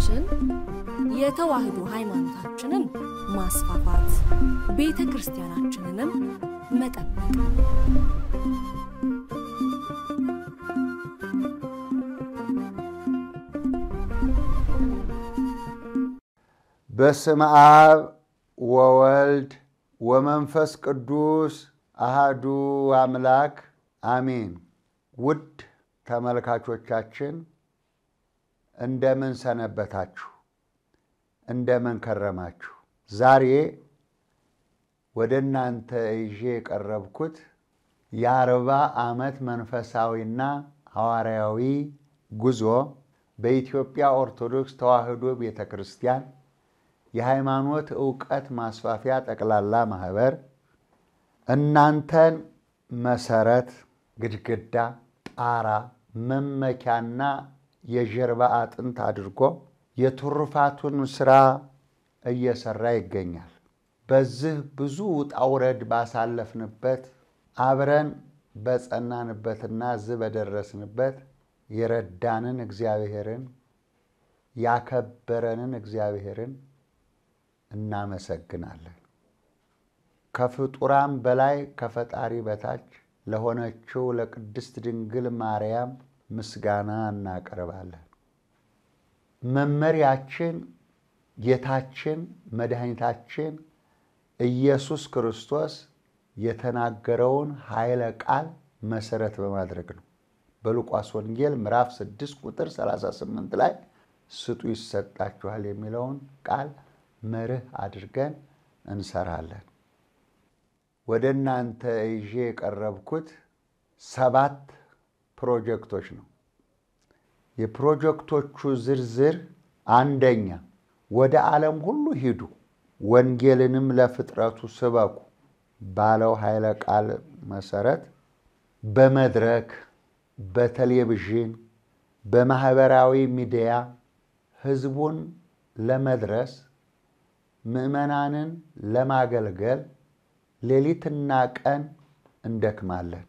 ዓላማችን የተዋህዶ ሃይማኖታችንን ማስፋፋት ቤተክርስቲያናችንንም መጠበቅ በስመ አብ ወወልድ ወመንፈስ ቅዱስ አሐዱ አምላክ አሜን። ውድ ተመልካቾቻችን እንደምን ሰነበታችሁ? እንደምን ከረማችሁ? ዛሬ ወደናንተ ይዤ የቀረብኩት የ40 ዓመት መንፈሳዊና ሐዋርያዊ ጉዞ በኢትዮጵያ ኦርቶዶክስ ተዋህዶ ቤተክርስቲያን የሃይማኖት ዕውቀት ማስፋፊያ ጠቅላላ ማህበር እናንተን መሰረት ግድግዳ ጣራ መመኪያና የጀርባ አጥንት አድርጎ የትሩፋቱን ስራ እየሰራ ይገኛል። በዚህ ብዙ ውጣውረድ ባሳለፍንበት አብረን በጸናንበትና በደረስንበት የረዳንን እግዚአብሔርን ያከበረንን እግዚአብሔርን እናመሰግናለን። ከፍጡራን በላይ ከፈጣሪ በታች ለሆነችው ለቅድስት ድንግል ማርያም ምስጋና እናቀርባለን። መመሪያችን ጌታችን መድኃኒታችን ኢየሱስ ክርስቶስ የተናገረውን ኃይለ ቃል መሰረት በማድረግ ነው። በሉቃስ ወንጌል ምዕራፍ 6 ቁጥር 38 ላይ ስጡ ይሰጣችኋል የሚለውን ቃል መርህ አድርገን እንሰራለን። ወደናንተ ይዤ የቀረብኩት 7 ፕሮጀክቶች ነው። የፕሮጀክቶቹ ዝርዝር አንደኛ ወደ ዓለም ሁሉ ሂዱ ወንጌልንም ለፍጥረቱ ስበኩ ባለው ኃይለ ቃል መሰረት በመድረክ በቴሌቪዥን በማህበራዊ ሚዲያ ህዝቡን ለመድረስ ምእመናንን ለማገልገል ሌሊትና ቀን እንደክማለን።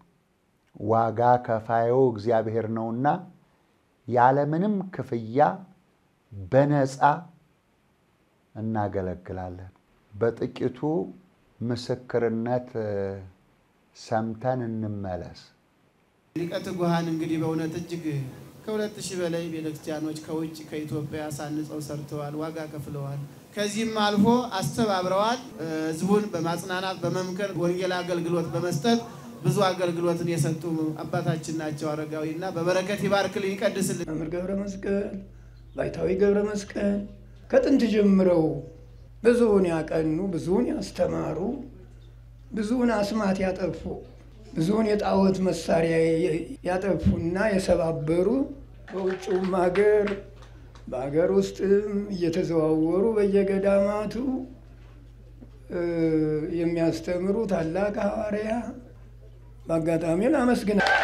ዋጋ ከፋዩ እግዚአብሔር ነውና ያለምንም ክፍያ በነፃ እናገለግላለን። በጥቂቱ ምስክርነት ሰምተን እንመለስ። ሊቀት ጉሃን እንግዲህ በእውነት እጅግ ከ2000 በላይ ቤተክርስቲያኖች ከውጭ ከኢትዮጵያ ሳንጸው ሰርተዋል፣ ዋጋ ከፍለዋል። ከዚህም አልፎ አስተባብረዋል። ህዝቡን በማጽናናት በመምከር ወንጌል አገልግሎት በመስጠት ብዙ አገልግሎትን የሰጡ አባታችን ናቸው። አረጋዊና በበረከት ይባርክልን ይቀድስልን። መምህር ገብረ መስቀል ባይታዊ ገብረ መስቀል ከጥንት ጀምረው ብዙውን ያቀኑ ብዙውን ያስተማሩ ብዙውን አስማት ያጠፉ ብዙውን የጣዖት መሳሪያ ያጠፉና የሰባበሩ በውጭውም ሀገር በአገር ውስጥም እየተዘዋወሩ በየገዳማቱ የሚያስተምሩ ታላቅ ሐዋርያ በአጋጣሚውን አመስግናለሁ።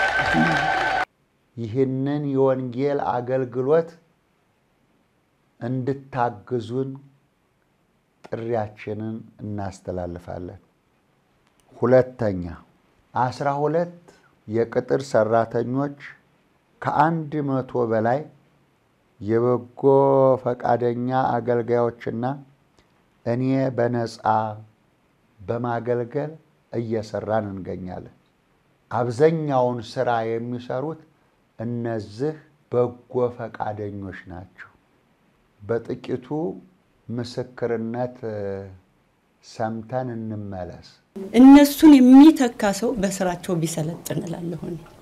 ይህንን የወንጌል አገልግሎት እንድታግዙን ጥሪያችንን እናስተላልፋለን። ሁለተኛ 12 የቅጥር ሰራተኞች ከ100 በላይ የበጎ ፈቃደኛ አገልጋዮችና እኔ በነፃ በማገልገል እየሰራን እንገኛለን። አብዛኛውን ስራ የሚሰሩት እነዚህ በጎ ፈቃደኞች ናቸው። በጥቂቱ ምስክርነት ሰምተን እንመለስ። እነሱን የሚተካ ሰው በስራቸው ቢሰለጥን እላለሁ።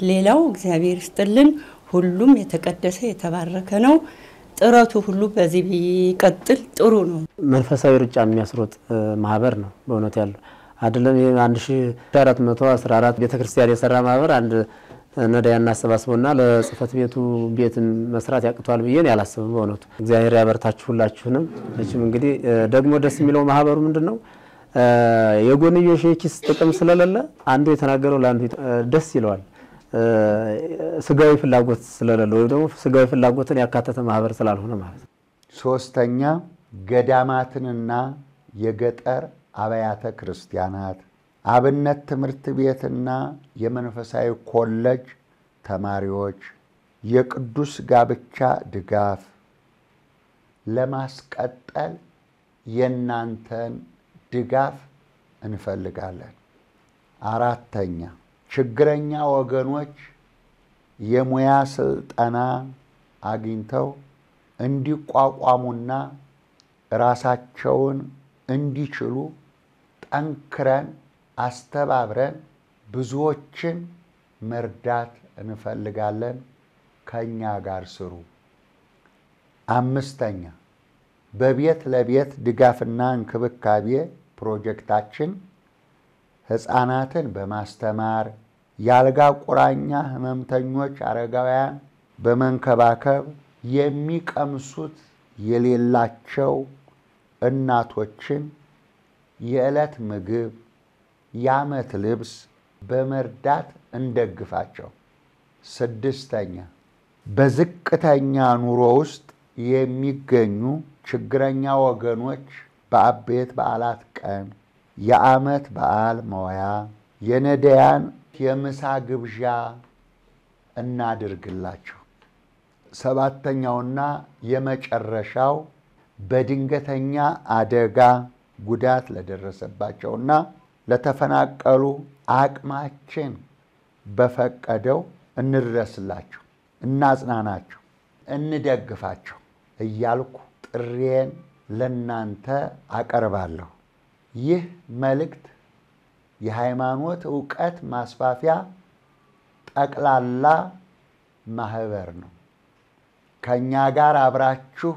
ሌላው እግዚአብሔር ይስጥልን። ሁሉም የተቀደሰ የተባረከ ነው። ጥረቱ ሁሉ በዚህ ቢቀጥል ጥሩ ነው። መንፈሳዊ ሩጫ የሚያስሮጥ ማህበር ነው በእውነት ያለው አይደለም። 1414 ቤተክርስቲያን የሰራ ማህበር አንድ ነዳያን አሰባስቦና ለጽፈት ቤቱ ቤትን መስራት ያቅቷል ብዬን ያላሰበው በእውነቱ እግዚአብሔር ያበርታችሁ ሁላችሁንም። እቺም እንግዲህ ደግሞ ደስ የሚለው ማህበሩ ምንድነው የጎንዮሽ ኪስ ጥቅም ስለሌለ አንዱ የተናገረው ለአንዱ ደስ ይለዋል። ስጋዊ ፍላጎት ስለሌለው ወይ ደግሞ ስጋዊ ፍላጎትን ያካተተ ማህበር ስላልሆነ ማለት ነው። ሶስተኛ ገዳማትንና የገጠር አብያተ ክርስቲያናት አብነት ትምህርት ቤትና የመንፈሳዊ ኮሌጅ ተማሪዎች የቅዱስ ጋብቻ ድጋፍ ለማስቀጠል የእናንተን ድጋፍ እንፈልጋለን። አራተኛ ችግረኛ ወገኖች የሙያ ስልጠና አግኝተው እንዲቋቋሙና ራሳቸውን እንዲችሉ ጠንክረን አስተባብረን ብዙዎችን መርዳት እንፈልጋለን። ከኛ ጋር ስሩ። አምስተኛ በቤት ለቤት ድጋፍና እንክብካቤ ፕሮጀክታችን ሕፃናትን በማስተማር የአልጋ ቁራኛ ህመምተኞች አረጋውያን በመንከባከብ የሚቀምሱት የሌላቸው እናቶችን የዕለት ምግብ የዓመት ልብስ በመርዳት እንደግፋቸው። ስድስተኛ በዝቅተኛ ኑሮ ውስጥ የሚገኙ ችግረኛ ወገኖች በአበይት በዓላት ቀን የዓመት በዓል መዋያ የነዳያን የምሳ ግብዣ እናድርግላቸው። ሰባተኛውና የመጨረሻው በድንገተኛ አደጋ ጉዳት ለደረሰባቸውና ለተፈናቀሉ አቅማችን በፈቀደው እንድረስላቸው፣ እናጽናናቸው፣ እንደግፋቸው እያልኩ ጥሬን ለናንተ አቀርባለሁ። ይህ መልእክት የሃይማኖት ዕውቀት ማስፋፊያ ጠቅላላ ማህበር ነው። ከኛ ጋር አብራችሁ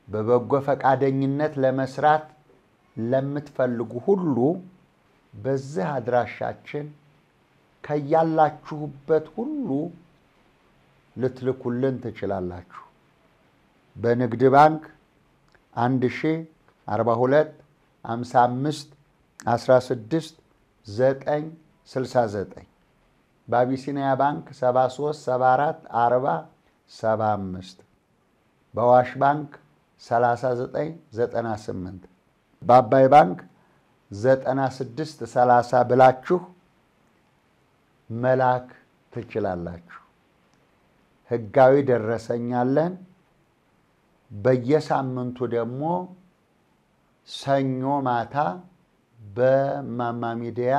በበጎ ፈቃደኝነት ለመስራት ለምትፈልጉ ሁሉ በዚህ አድራሻችን ከያላችሁበት ሁሉ ልትልኩልን ትችላላችሁ። በንግድ ባንክ 1042 55 16 969 በአቢሲኒያ ባንክ 73 74 40 75 በዋሽ ባንክ 39 98 በአባይ ባንክ 96 30 ብላችሁ መላክ ትችላላችሁ። ህጋዊ ደረሰኛለን። በየሳምንቱ ደግሞ ሰኞ ማታ በማማ ሚዲያ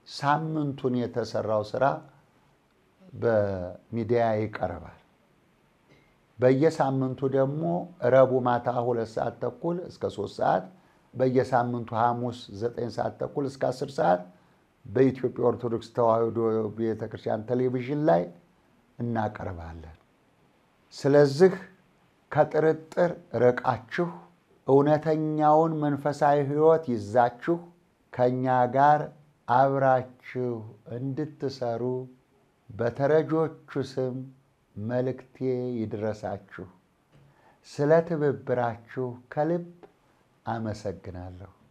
ሳምንቱን የተሰራው ስራ በሚዲያ ይቀርባል። በየሳምንቱ ደግሞ ረቡዕ ማታ 2 ሰዓት ተኩል እስከ 3 ሰዓት፣ በየሳምንቱ ሐሙስ 9 ሰዓት ተኩል እስከ 10 ሰዓት በኢትዮጵያ ኦርቶዶክስ ተዋሕዶ ቤተክርስቲያን ቴሌቪዥን ላይ እናቀርባለን። ስለዚህ ከጥርጥር ርቃችሁ እውነተኛውን መንፈሳዊ ሕይወት ይዛችሁ ከኛ ጋር አብራችሁ እንድትሰሩ በተረጆቹ ስም መልእክቴ ይድረሳችሁ። ስለ ትብብራችሁ ከልብ አመሰግናለሁ።